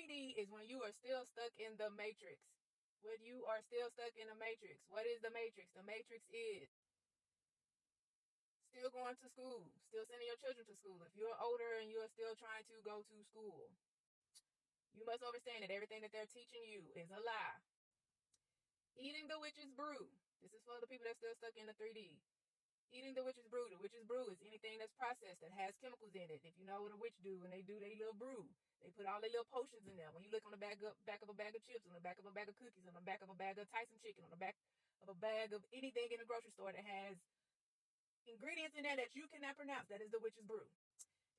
3D is when you are still stuck in the matrix. When you are still stuck in the matrix. What is the matrix? The matrix is still going to school, still sending your children to school. If you're older and you're still trying to go to school, you must understand that everything that they're teaching you is a lie. Eating the witch's brew. This is for the people that's still stuck in the 3D. Eating the witch's brew. The witch's brew is anything that's processed that has chemicals in it. If you know what a witch do when they do their little brew, they put all their little potions in there. When you look on the back of a bag of chips, on the back of a bag of cookies, on the back of a bag of Tyson chicken, on the back of a bag of anything in the grocery store that has ingredients in there that you cannot pronounce, that is the witch's brew.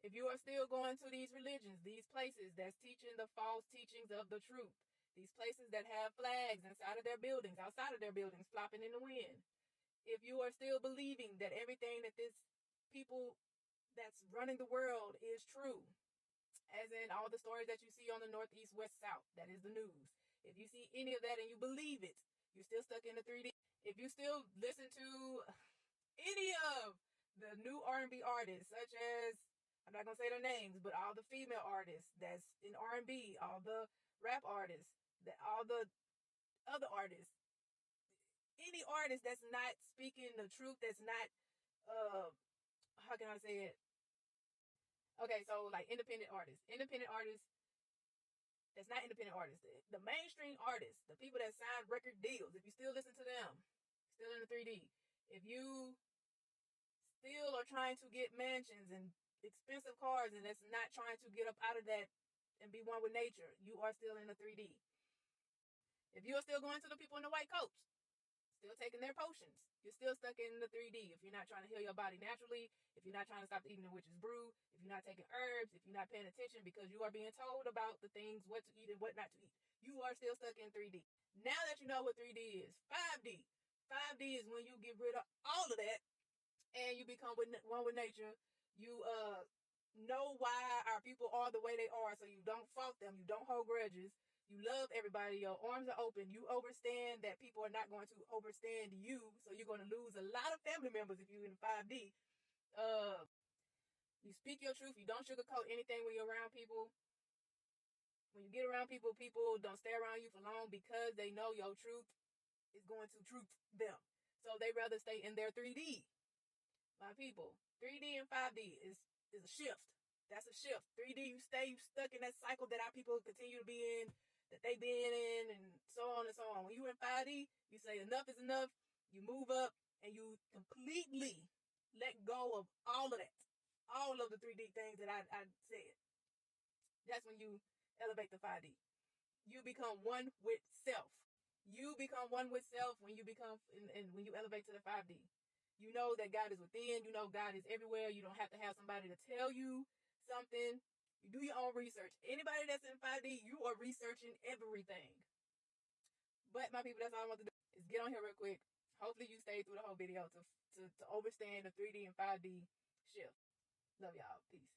If you are still going to these religions, these places that's teaching the false teachings of the truth, these places that have flags inside of their buildings, outside of their buildings, flopping in the wind, if you are still believing that everything that this people that's running the world is true, as in all the stories that you see on the Northeast, West, South, that is the news. If you see any of that and you believe it, you're still stuck in the 3D. If you still listen to any of the new R&B artists, such as, I'm not going to say their names, but all the female artists that's in R&B, all the rap artists, all the other artists, any artist that's not speaking the truth, that's not, how can I say it? Okay, so like independent artists that's not independent artists, the mainstream artists, the people that sign record deals, if you still listen to them, still in the 3D, if you still are trying to get mansions and expensive cars and that's not trying to get up out of that and be one with nature, you are still in the 3D. If you are still going to the people in the white coats, still taking their potions, you're still stuck in the 3D. If you're not trying to heal your body naturally, if you're not trying to stop eating the witch's brew, if you're not taking herbs, if you're not paying attention because you are being told about the things, what to eat and what not to eat, you are still stuck in 3D. Now that you know what 3D is, 5D. 5D is when you get rid of all of that and you become one with nature. You know why our people are the way they are, so you don't fault them, you don't hold grudges, you love everybody, your arms are open, you understand that people are not going to understand you, so you're going to lose a lot of family members if you're in 5D. You speak your truth, you don't sugarcoat anything when you're around people. When you get around people, people don't stay around you for long because they know your truth is going to truth them. So they rather stay in their 3D. My people, 3D and 5D is a shift. That's a shift. 3D, you stay stuck in that cycle that our people continue to be in, that they've been in, and so on and so on. When you in 5D, you say enough is enough. You move up and you completely let go of all of that. All of the 3D things that I said. That's when you elevate to 5D. You become one with self. You become one with self when you become, and when you elevate to the 5D. You know that God is within. You know God is everywhere. You don't have to have somebody to tell you something. You do your own research. Anybody that's in 5D, you are researching everything. But my people, that's all I want to do is get on here real quick. Hopefully you stay through the whole video to understand the 3D and 5D shift. Love y'all. Peace.